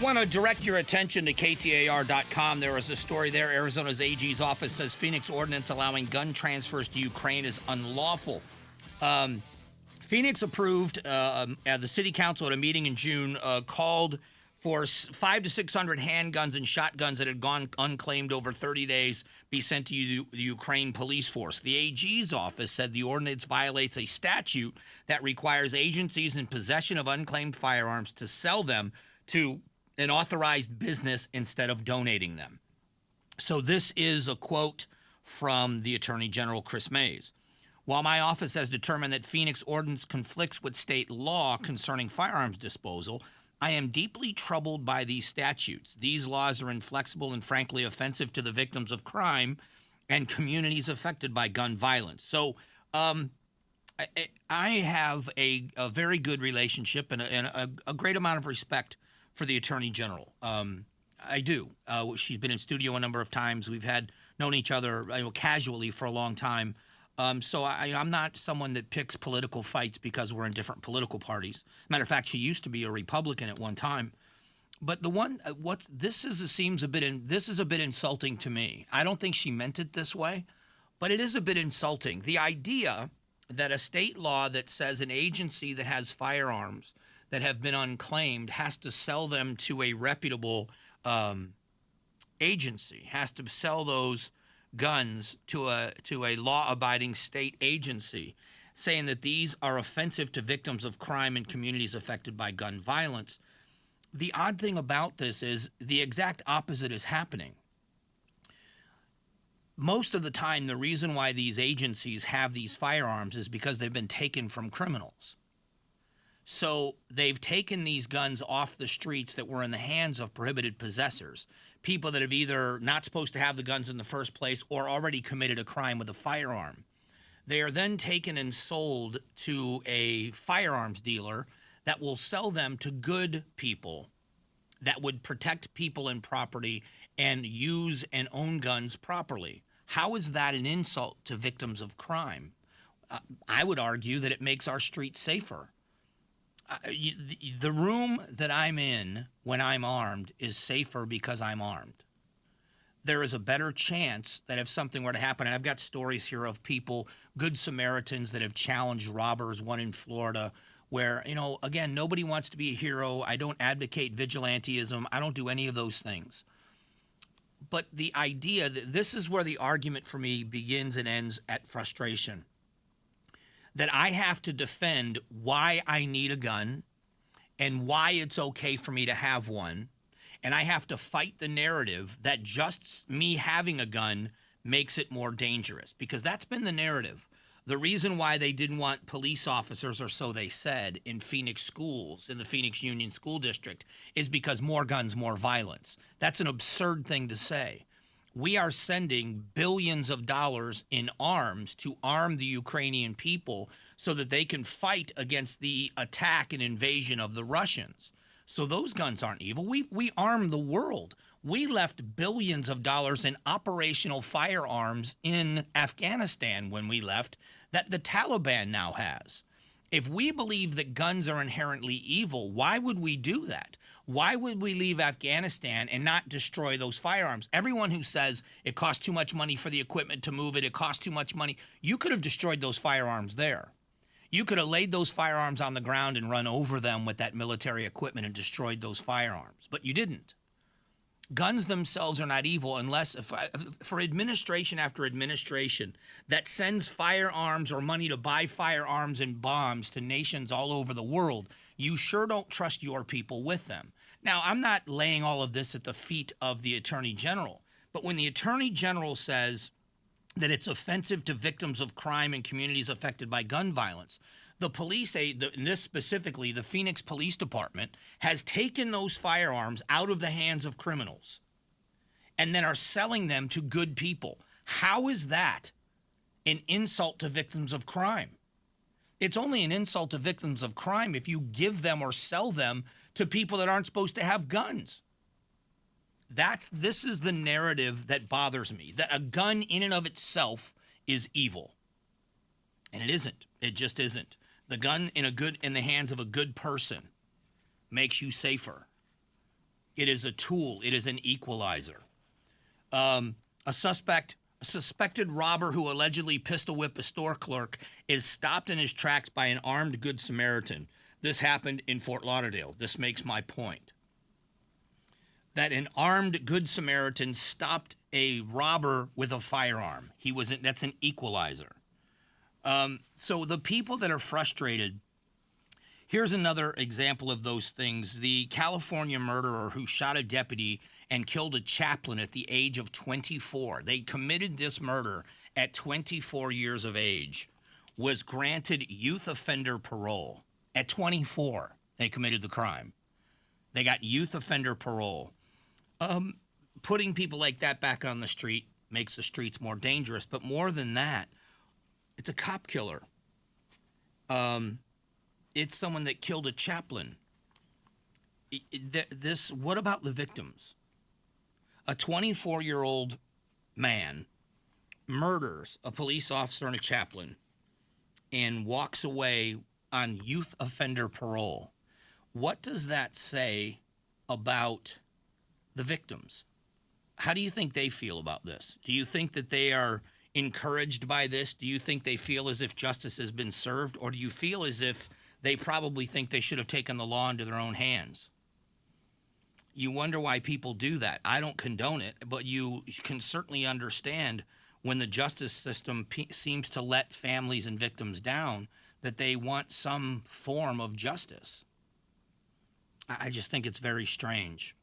Want to direct your attention to KTAR.FM. There is a story there. Arizona's AG's office says Phoenix ordinance allowing gun transfers to Ukraine is unlawful. Phoenix approved, the city council at a meeting in June called for 500 to 600 handguns and shotguns that had gone unclaimed over 30 days be sent to the Ukraine police force. The AG's office said the ordinance violates a statute that requires agencies in possession of unclaimed firearms to sell them to an authorized business instead of donating them. So this is a quote from the Attorney General, Chris Mays. While my office has determined that Phoenix ordinance conflicts with state law concerning firearms disposal, I am deeply troubled by these statutes. These laws are inflexible and frankly offensive to the victims of crime and communities affected by gun violence. So I have a very good relationship and a great amount of respect for the Attorney General. I do. She's been in studio a number of times. We've known each other casually for a long time. So I'm not someone that picks political fights because we're in different political parties. Matter of fact, she used to be a Republican at one time. But this is a bit insulting to me. I don't think she meant it this way, but it is a bit insulting. The idea that a state law that says an agency that has firearms that have been unclaimed has to sell them to a reputable agency, has to sell those guns to a law-abiding state agency, saying that these are offensive to victims of crime and communities affected by gun violence. The odd thing about this is the exact opposite is happening. Most of the time, the reason why these agencies have these firearms is because they've been taken from criminals. So they've taken these guns off the streets that were in the hands of prohibited possessors, people that have either not supposed to have the guns in the first place or already committed a crime with a firearm. They are then taken and sold to a firearms dealer that will sell them to good people that would protect people and property and use and own guns properly. How is that an insult to victims of crime? I would argue that it makes our streets safer. The room that I'm in when I'm armed is safer because I'm armed. There is a better chance that if something were to happen, and I've got stories here of people, good Samaritans that have challenged robbers, one in Florida, where, again, nobody wants to be a hero. I don't advocate vigilantism. I don't do any of those things. But the idea that this is where the argument for me begins and ends at frustration. That I have to defend why I need a gun and why it's okay for me to have one. And I have to fight the narrative that just me having a gun makes it more dangerous, because that's been the narrative. The reason why they didn't want police officers, or so they said, in Phoenix schools, in the Phoenix Union School District, is because more guns, more violence. That's an absurd thing to say. We are sending billions of dollars in arms to arm the Ukrainian people so that they can fight against the attack and invasion of the Russians. So those guns aren't evil. We arm the world. We left billions of dollars in operational firearms in Afghanistan when we left that the Taliban now has. If we believe that guns are inherently evil, why would we do that? Why would we leave Afghanistan and not destroy those firearms? Everyone who says it costs too much money for the equipment to move it, it costs too much money, you could have destroyed those firearms there. You could have laid those firearms on the ground and run over them with that military equipment and destroyed those firearms, but you didn't. Guns themselves are not evil unless, for administration after administration that sends firearms or money to buy firearms and bombs to nations all over the world, you sure don't trust your people with them. Now, I'm not laying all of this at the feet of the Attorney General, but when the Attorney General says that it's offensive to victims of crime and communities affected by gun violence, the police, in this specifically, the Phoenix Police Department, has taken those firearms out of the hands of criminals and then are selling them to good people. How is that an insult to victims of crime? It's only an insult to victims of crime if you give them or sell them to people that aren't supposed to have guns. This is the narrative that bothers me, that a gun in and of itself is evil. And it isn't. It just isn't. The gun in the hands of a good person makes you safer. It is a tool. It is an equalizer. A suspected robber who allegedly pistol whipped a store clerk is stopped in his tracks by an armed Good Samaritan. This happened in Fort Lauderdale. This makes my point. That an armed Good Samaritan stopped a robber with a firearm. That's an equalizer. So the people that are frustrated, here's another example of those things. The California murderer who shot a deputy and killed a chaplain at the age of 24. They committed this murder at 24 years of age, was granted youth offender parole. At 24, they committed the crime. They got youth offender parole. Putting people like that back on the street makes the streets more dangerous. But more than that, it's a cop killer. It's someone that killed a chaplain. What about the victims? A 24-year-old man murders a police officer and a chaplain and walks away on youth offender parole. What does that say about the victims? How do you think they feel about this? Do you think that they are encouraged by this? Do you think they feel as if justice has been served? Or do you feel as if they probably think they should have taken the law into their own hands? You wonder why people do that. I don't condone it, but you can certainly understand when the justice system seems to let families and victims down, that they want some form of justice. I just think it's very strange.